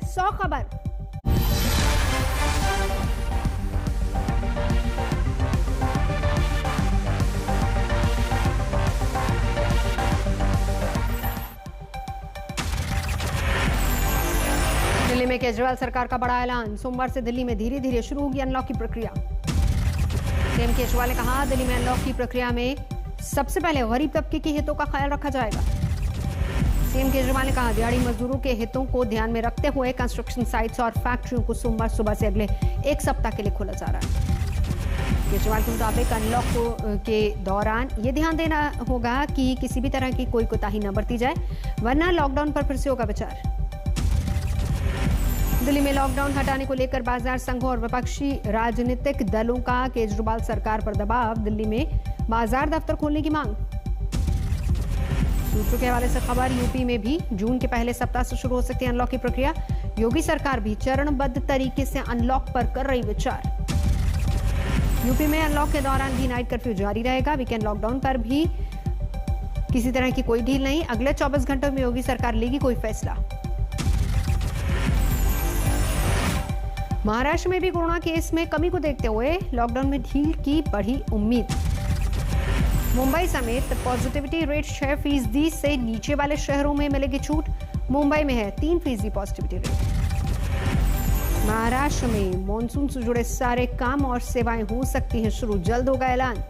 100 खबर। दिल्ली में केजरीवाल सरकार का बड़ा ऐलान, सोमवार से दिल्ली में धीरे धीरे शुरू होगी अनलॉक की प्रक्रिया। सीएम केजरीवाल ने कहा, दिल्ली में अनलॉक की प्रक्रिया में सबसे पहले गरीब तबके के हितों का ख्याल रखा जाएगा। सीएम केजरीवाल ने कहा, दिहाड़ी मजदूरों के हितों को ध्यान में रखते हुए कंस्ट्रक्शन साइट्स और फैक्ट्रियों को सोमवार सुबह से अगले एक सप्ताह के लिए खोला जा रहा है। केजरीवाल के मुताबिक अनलॉक के दौरान ये ध्यान देना होगा कि किसी भी तरह की कोई कोताही न बरती जाए, वरना लॉकडाउन पर फिर से होगा विचार। दिल्ली में लॉकडाउन हटाने को लेकर बाजार संघों और विपक्षी राजनीतिक दलों का केजरीवाल सरकार पर दबाव, दिल्ली में बाजार दफ्तर खोलने की मांग। सूत्रों के हवाले से खबर, यूपी में भी जून के पहले सप्ताह से शुरू हो सकती है अनलॉक की प्रक्रिया। योगी सरकार भी चरणबद्ध तरीके से अनलॉक पर कर रही विचार। यूपी में अनलॉक के दौरान भी नाइट कर्फ्यू जारी रहेगा। वीकेंड लॉकडाउन पर भी किसी तरह की कोई ढील नहीं। अगले 24 घंटों में योगी सरकार लेगी कोई फैसला। महाराष्ट्र में भी कोरोना केस में कमी को देखते हुए लॉकडाउन में ढील की बढ़ी उम्मीद। मुंबई समेत पॉजिटिविटी रेट 6% से नीचे वाले शहरों में मिलेगी छूट। मुंबई में है 3% पॉजिटिविटी रेट। महाराष्ट्र में मॉनसून से जुड़े सारे काम और सेवाएं हो सकती हैं शुरू, जल्द होगा ऐलान।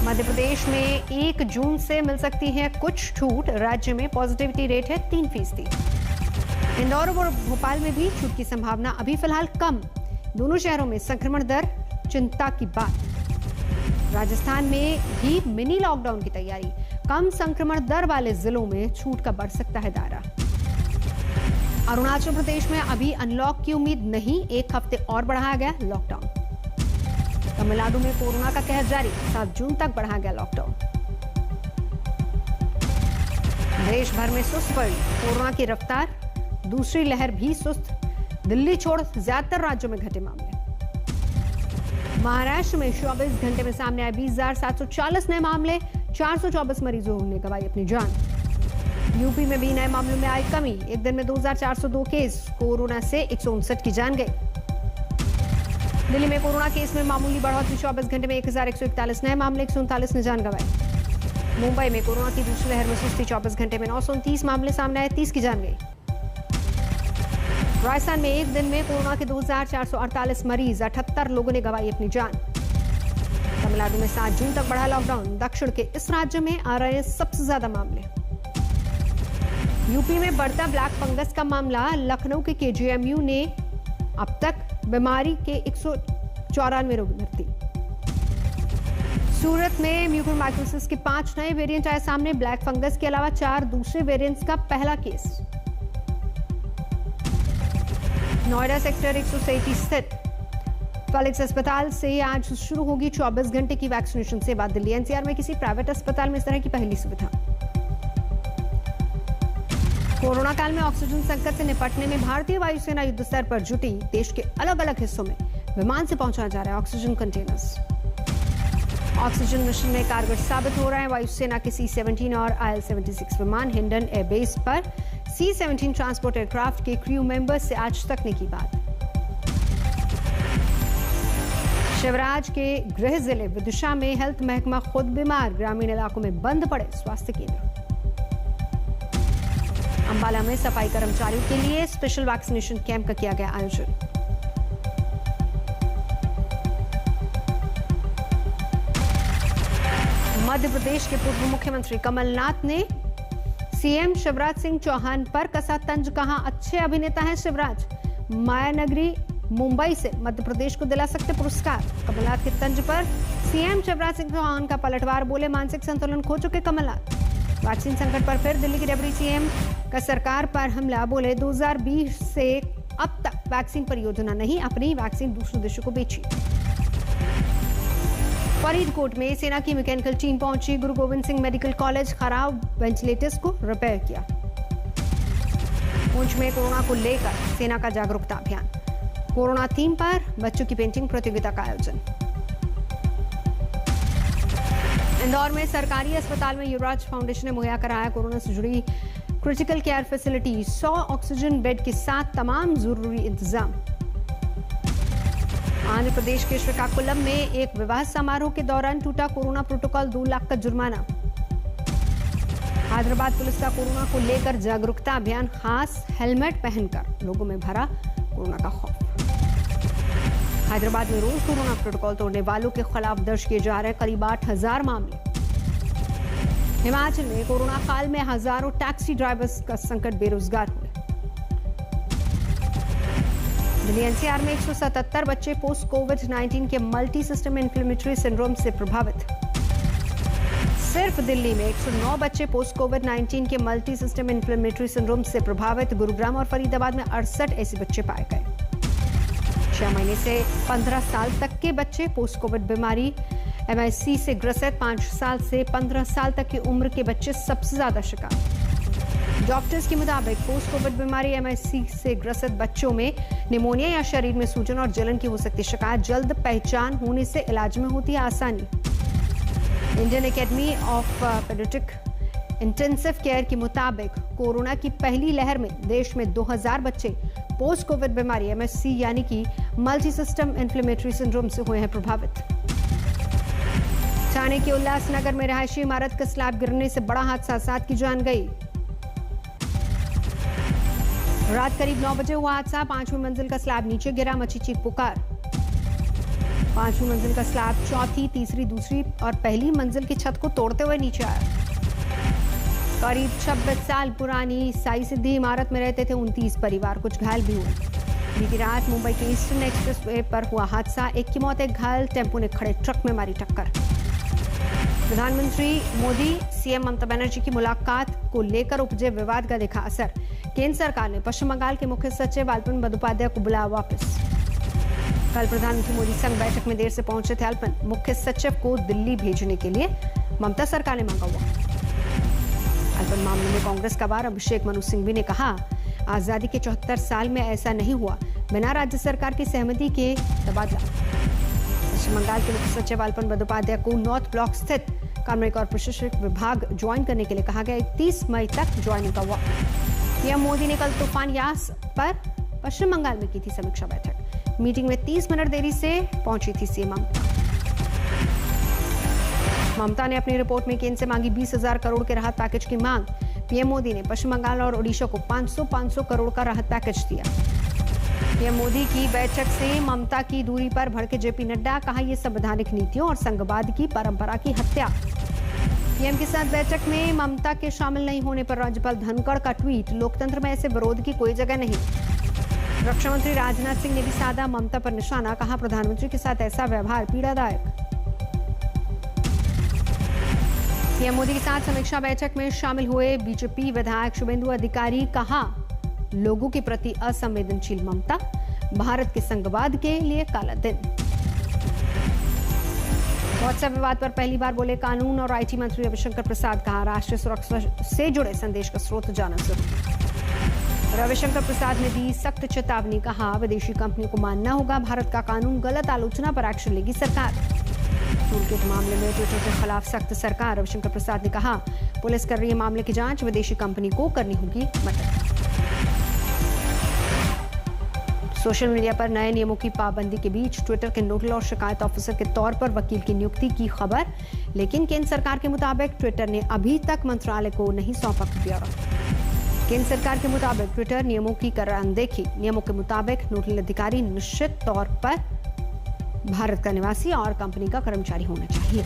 मध्य प्रदेश में 1 जून से मिल सकती है कुछ छूट, राज्य में पॉजिटिविटी रेट है 3%। इंदौर और भोपाल में भी छूट की संभावना अभी फिलहाल कम। दोनों शहरों में संक्रमण दर चिंता की बात। राजस्थान में भी मिनी लॉकडाउन की तैयारी, कम संक्रमण दर वाले जिलों में छूट का बढ़ सकता है दायरा। अरुणाचल प्रदेश में अभी अनलॉक की उम्मीद नहीं, 1 हफ्ते और बढ़ाया गया लॉकडाउन। तमिलनाडु में कोरोना का कहर जारी, 7 जून तक बढ़ाया गया लॉकडाउन। देश भर में सुस्त पड़ी कोरोना की रफ्तार, दूसरी लहर भी सुस्त। दिल्ली छोड़ ज्यादातर राज्यों में घटे मामले। महाराष्ट्र में 24 घंटे में सामने आए 20,740 नए मामले, 424 मरीजों ने गंवाई अपनी जान। यूपी में भी नए मामलों में आई कमी, एक दिन में 2,402 केस, कोरोना से 159 की जान गई। दिल्ली में कोरोना केस में मामूली बढ़ोतरी, 24 घंटे में 1,141 नए मामले, 139 ने जान गंवाई। मुंबई में कोरोना की दूसरी लहर में सुस्ती, 24 घंटे में 929 मामले सामने आए, 30 की जान गई। राजस्थान में एक दिन में कोरोना के 2,448 मरीज, 78 लोगों ने गंवाई अपनी जान। तमिलनाडु में 7 जून तक बढ़ा लॉकडाउन, दक्षिण के इस राज्य में आ रहे हैं सबसे ज्यादा मामले। यूपी में बढ़ता ब्लैक फंगस का मामला, लखनऊ के केजीएमयू ने अब तक बीमारी के 194 रोगी भर्ती। सूरत में म्यूकोरमाइकोसिस के 5 नए वेरिएंट आए सामने, ब्लैक फंगस के अलावा 4 दूसरे वेरिएंट्स का पहला केस। नोएडा सेक्टर 137 स्थित फेलिक्स अस्पताल से आज शुरू होगी 24 घंटे की वैक्सीनेशन सेवा। दिल्ली एनसीआर में किसी प्राइवेट अस्पताल में इस तरह की पहली सुविधा। कोरोना काल में ऑक्सीजन संकट से निपटने में भारतीय वायुसेना युद्ध स्तर पर जुटी। देश के अलग अलग हिस्सों में विमान से पहुंचाया जा रहा है ऑक्सीजन कंटेनर्स। ऑक्सीजन मिशन में कारगर साबित हो रहा है वायुसेना के C-17 और IL-76 विमान। हिंडन एयरबेस पर C-17 ट्रांसपोर्ट एयरक्राफ्ट के क्रू मेंबर्स से आज तकने की बात। शिवराज के गृह जिले विदिशा में हेल्थ महकमा खुद बीमार, ग्रामीण इलाकों में बंद पड़े स्वास्थ्य केंद्र। अंबाला में सफाई कर्मचारियों के लिए स्पेशल वैक्सीनेशन कैंप का किया गया आयोजन। मध्य प्रदेश के पूर्व मुख्यमंत्री कमलनाथ ने सीएम शिवराज सिंह चौहान पर कसा तंज, कहा अच्छे अभिनेता हैं शिवराज, मायानगरी मुंबई से मध्य प्रदेश को दिला सकते पुरस्कार। कमलनाथ के तंज पर सीएम शिवराज सिंह चौहान का पलटवार, बोले मानसिक संतुलन खो चुके कमलनाथ। वैक्सीन संकट पर फिर दिल्ली के डिप्टी सीएम का सरकार पर हमला, बोले 2020 से अब तक वैक्सीन परियोजना नहीं, अपनी वैक्सीन दूसरे देशों को बेची। फरीदकोट में सेना की मैकेनिकल टीम पहुंची, गुरु गोविंद सिंह मेडिकल कॉलेज खराब वेंटिलेटर्स को रिपेयर किया। पुंछ में कोरोना को लेकर सेना का जागरूकता अभियान, कोरोना थीम पर बच्चों की पेंटिंग प्रतियोगिता का आयोजन। इंदौर में सरकारी अस्पताल में युवराज फाउंडेशन ने मुहैया कराया कोरोना से जुड़ी critical care facility, 100 oxygen bed के साथ तमाम जरूरी इंतजाम। आंध्र प्रदेश के श्रीकाकुलम में एक विवाह समारोह के दौरान टूटा कोरोना प्रोटोकॉल, 2 लाख का जुर्माना। हैदराबाद पुलिस का कोरोना को लेकर जागरूकता अभियान, खास हेलमेट पहनकर लोगों में भरा कोरोना का खौफ। हैदराबाद में रोज कोरोना प्रोटोकॉल तोड़ने वालों के खिलाफ दर्ज किए जा रहे करीब 8000 मामले। हिमाचल में कोरोना काल में हजारों टैक्सी ड्राइवर्स का संकट, बेरोजगार हुए। दिल्ली एनसीआर में 177 बच्चे पोस्ट कोविड-19 के मल्टी सिस्टम इन्फ्लेमेटरी सिंड्रोम से प्रभावित। सिर्फ दिल्ली में 109 बच्चे पोस्ट कोविड-19 के मल्टी सिस्टम इन्फ्लेमेटरी सिंड्रोम से प्रभावित। गुरुग्राम और फरीदाबाद में 68 ऐसे बच्चे पाए गए। 6 महीने से 15 साल तक के बच्चे पोस्ट कोविड बीमारी MIC से ग्रसित। 5 साल से 15 साल तक की उम्र के बच्चे सबसे ज्यादा शिकार। डॉक्टर्स के मुताबिक पोस्ट कोविड बीमारी MIC से ग्रसित बच्चों में निमोनिया या शरीर में सूजन और जलन की हो सकती है शिकायत। जल्द पहचान होने से इलाज में होती है आसानी। Indian academy of paediatric intensive care के मुताबिक कोरोना की पहली लहर में देश में 2000 बच्चे पोस्ट कोविड बीमारी MSC यानी कि मल्टी सिस्टम इन्फ्लेमेटरी सिंड्रोम से हुए हैं प्रभावित। ठाणे के उल्लासनगर में रहायशी इमारत का स्लैब गिरने से बड़ा हादसा, 7 की जान गई। रात करीब 9 बजे हुआ हादसा, 5वीं मंजिल का स्लैब नीचे गिरा, मची चीख पुकार। 5वीं मंजिल का स्लैब चौथी, तीसरी, दूसरी और पहली मंजिल की छत को तोड़ते हुए नीचे आया। करीब 26 साल पुरानी साई सिद्धि इमारत में रहते थे 29 परिवार, कुछ घायल भी हुए। बीती रात मुंबई के ईस्टर्न एक्सप्रेसवे पर हुआ हादसा, 1 की मौत, 1 घायल। टेम्पो ने खड़े ट्रक में मारी टक्कर। प्रधानमंत्री मोदी सीएम ममता बनर्जी की मुलाकात को लेकर उपजे विवाद का दिखा असर। केंद्र सरकार ने पश्चिम बंगाल के मुख्य सचिव अल्पन बंदोपाध्याय को बुलाया वापस। कल प्रधानमंत्री मोदी संग बैठक में देर से पहुंचे थे अल्पन। मुख्य सचिव को दिल्ली भेजने के लिए ममता सरकार ने मांगा हुआ। अल्पन मामले में कांग्रेस का बार अभिषेक मनु सिंघवी ने कहा, आजादी के 74 साल में ऐसा नहीं हुआ बिना राज्य सरकार की सहमति के तबादला। पश्चिम बंगाल के मुख्य सचिव अल्पन बंदोपाध्याय को नॉर्थ ब्लॉक स्थित कार्मिक और प्रशासनिक विभाग ज्वाइन करने के लिए कहा गया। 30 मई तक ज्वाइनिंग का हुआ। पीएम मोदी ने कल तूफान यास पर पश्चिम बंगाल में की थी समीक्षा बैठक। मीटिंग में 30 मिनट देरी से पहुंची थी सीएम ममता ने अपनी रिपोर्ट में केंद्र से मांगी 20,000 करोड़ के राहत पैकेज की मांग। पीएम मोदी ने पश्चिम बंगाल और ओडिशा को 500 करोड़ का राहत पैकेज दिया। पीएम मोदी की बैठक से ममता की दूरी पर भड़के जेपी नड्डा, कहा यह संवैधानिक नीतियों और संघवाद की परंपरा की हत्या। पीएम के साथ बैठक में ममता के शामिल नहीं होने पर राज्यपाल धनखड़ का ट्वीट, लोकतंत्र में ऐसे विरोध की कोई जगह नहीं। रक्षा मंत्री राजनाथ सिंह ने भी साधा ममता पर निशाना, कहा प्रधानमंत्री के साथ ऐसा व्यवहार पीड़ादायक। पीएम मोदी के साथ समीक्षा बैठक में शामिल हुए बीजेपी विधायक शुभेंदु अधिकारी, कहा लोगों के प्रति असंवेदनशील ममता, भारत के संघवाद के लिए काला दिन। व्हाट्सएप विवाद पर पहली बार बोले कानून और IT मंत्री रविशंकर प्रसाद, कहा राष्ट्रीय सुरक्षा से जुड़े संदेश का स्रोत जाना जरूरी। रविशंकर प्रसाद ने दी सख्त चेतावनी, कहा विदेशी कंपनियों को मानना होगा भारत का कानून, गलत आलोचना पर एक्शन लेगी सरकार। टूलकिट मामले में ट्विटर के खिलाफ सख्त सरकार, रविशंकर प्रसाद ने कहा पुलिस कर रही है मामले की जांच, विदेशी कंपनी को करनी होगी मदद। सोशल मीडिया पर नए नियमों की पाबंदी के बीच ट्विटर के नोडल और शिकायत ऑफिसर के तौर पर वकील की नियुक्ति की खबर, लेकिन केंद्र सरकार के मुताबिक ट्विटर ने अभी तक मंत्रालय को नहीं सौंपा ब्यौरा। केंद्र सरकार के मुताबिक ट्विटर नियमों की कर अनदेखी। नियमों के मुताबिक नोडल अधिकारी निश्चित तौर पर भारत का निवासी और कंपनी का कर्मचारी होना चाहिए।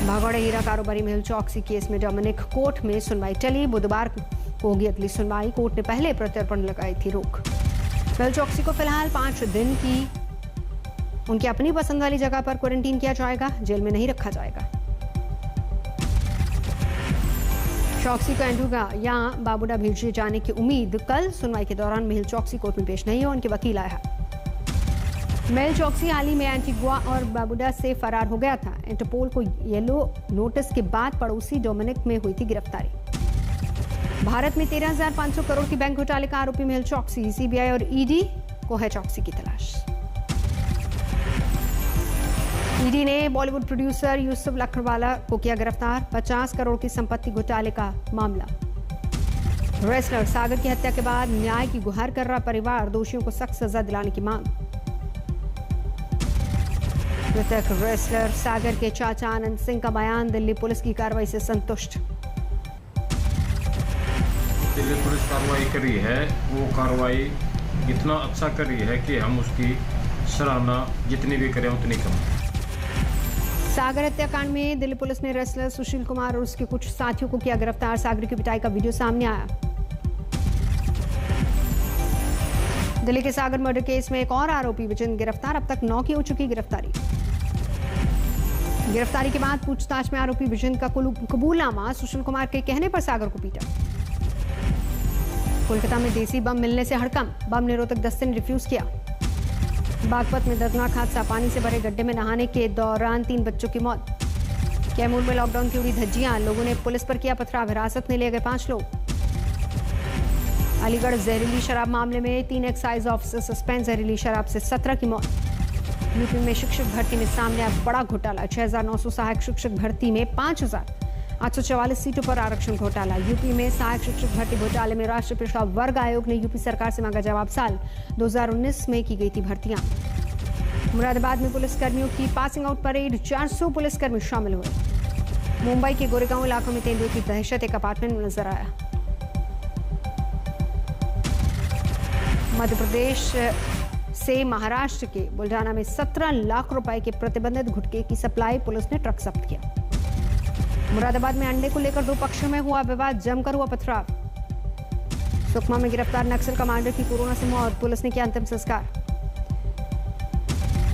भागौड़ा हीरा कारोबारी मेहुल चौकसी केस में डोमिनिक कोर्ट में सुनवाई टली। बुधवार को होगी अगली सुनवाई। कोर्ट ने पहले प्रत्यर्पण लगाई थी रोक। मेहुल चौकसी को फिलहाल 5 दिन की उनकी अपनी पसंद वाली जगह पर क्वारंटीन किया जाएगा, जेल में नहीं रखा जाएगा। चौकसी को एंडुगा या बाबुडा भेजे जाने की उम्मीद। कल सुनवाई के दौरान मेहुल चौकसी कोर्ट में पेश नहीं हो, उनके वकील आया। मेहुल चौकसी हाल ही में एंटीगुआ और बाबुडा से फरार हो गया था। इंटरपोल को येलो नोटिस के बाद पड़ोसी डोमिनिक में हुई थी गिरफ्तारी। भारत में 13,500 करोड़ की बैंक घोटाले का आरोपी मेहुल चौकसी। सीबीआई और ईडी को है चौकसी की तलाश। ईडी ने बॉलीवुड प्रोड्यूसर यूसुफ लखनवाला को किया गिरफ्तार। 50 करोड़ की संपत्ति घोटाले का मामला। रेसलर सागर की हत्या के बाद न्याय की गुहार कर रहा परिवार, दोषियों को सख्त सजा दिलाने की मांग। मृतक रेसलर सागर के चाचा आनंद सिंह का बयान, दिल्ली पुलिस की कार्रवाई से संतुष्ट। दिल्ली पुलिस कार्रवाई कर रही है, वो कार्रवाई इतना अच्छा कर रही है कि हम उसकी सराहना जितनी भी करें उतनी कम। सागर हत्याकांड में दिल्ली पुलिस ने रेसलर सुशील कुमार और उसके कुछ साथियों को किया गिरफ्तार। सागर की पिटाई का वीडियो सामने आया। दिल्ली के सागर मर्डर केस में एक और आरोपी विजिन गिरफ्तार, अब तक 9 की हो चुकी गिरफ्तारी। गिरफ्तारी के बाद पूछताछ में आरोपी विजिन का कबूलनामा, सुशील कुमार के कहने पर सागर को पीटा। कोलकाता में देसी बम मिलने से हड़कंप, बम निरोधक दस्ते ने रिफ्यूज किया। बागपत में दर्दनाक हादसा, पानी से भरे गड्ढे में नहाने के दौरान 3 बच्चों की मौत। कैमूर में लॉकडाउन की उड़ी धज्जियां, लोगों ने पुलिस पर किया पथराव, हिरासत में लिए गए 5 लोग। अलीगढ़ जहरीली शराब मामले में 3 एक्साइज ऑफिसर सस्पेंड, जहरीली शराब से 17 की मौत। यूपी में शिक्षक भर्ती में सामने आया बड़ा घोटाला, 6,900 सहायक शिक्षक भर्ती में 5,844 सीटों पर आरक्षण घोटाला। यूपी में सहायक शिक्षक भर्ती घोटाले में राष्ट्रीय पिछड़ा वर्ग आयोग ने यूपी सरकार से मांगा जवाब। साल 2019 में की गई थी भर्तियां। मुरादाबाद में पुलिसकर्मियों की पासिंग आउट परेड, 400 पुलिसकर्मी शामिल हुए। मुंबई के गोरेगांव इलाकों में तेंदुए की दहशत, एक अपार्टमेंट में नजर आया। मध्य प्रदेश से महाराष्ट्र के बुल्ढाना में 17 लाख रुपए के प्रतिबंधित गुटखे की सप्लाई, पुलिस ने ट्रक जब्त किया। मुरादाबाद में अंडे को लेकर 2 पक्षों में हुआ विवाद, जमकर हुआ पथराव। सुकमा में गिरफ्तार नक्सल कमांडर की कोरोना से मौत, पुलिस ने किया अंतिम संस्कार।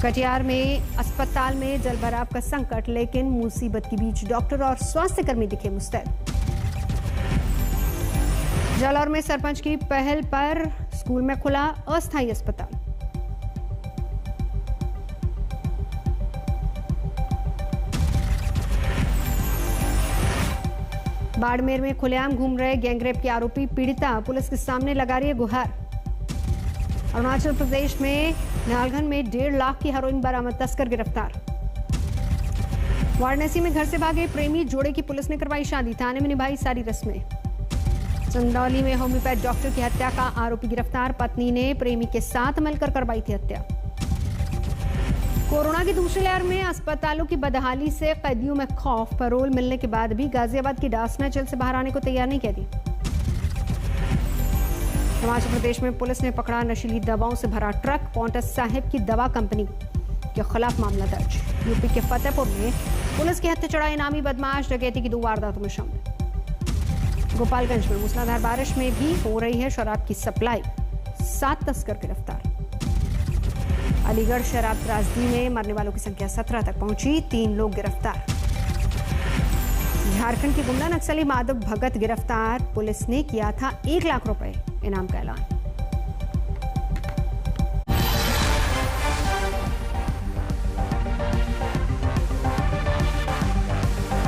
कटिहार में अस्पताल में जलभराव का संकट, लेकिन मुसीबत के बीच डॉक्टर और स्वास्थ्यकर्मी दिखे मुस्तैद। जालौर में सरपंच की पहल पर स्कूल में खुला अस्थायी अस्पताल। बाड़मेर में खुलेआम घूम रहे गैंगरेप के आरोपी पीड़िता पुलिस के सामने लगा रही है गुहार। अरुणाचल प्रदेश में नालगन में 1.5 लाख की हेरोइन बरामद, तस्कर गिरफ्तार। वाराणसी में घर से भागे प्रेमी जोड़े की पुलिस ने करवाई शादी, थाने में निभाई सारी रस्में। चंदौली में होम्योपैथ डॉक्टर की हत्या का आरोपी गिरफ्तार, पत्नी ने प्रेमी के साथ मिलकर करवाई थी हत्या। कोरोना की दूसरी लहर में अस्पतालों की बदहाली से कैदियों में खौफ, पैरोल मिलने के बाद भी गाजियाबाद की डासना जेल से बाहर आने को तैयार नहीं कैदी। हिमाचल प्रदेश में पुलिस ने पकड़ा नशीली दवाओं से भरा ट्रक, पौंटा साहिब की दवा कंपनी के खिलाफ मामला दर्ज। यूपी के फतेहपुर में पुलिस के हत्थे चढ़ा इनामी बदमाश, डकैती की 2 वारदातों में शामिल। गोपालगंज में मूसलाधार बारिश में भी हो रही है शराब की सप्लाई, 7 तस्कर गिरफ्तार। अलीगढ़ शराब त्रासदी में मरने वालों की संख्या 17 तक पहुंची, 3 लोग गिरफ्तार। झारखंड के गुंडा नक्सली माधव भगत गिरफ्तार, पुलिस ने किया था 1 लाख रुपए इनाम का ऐलान।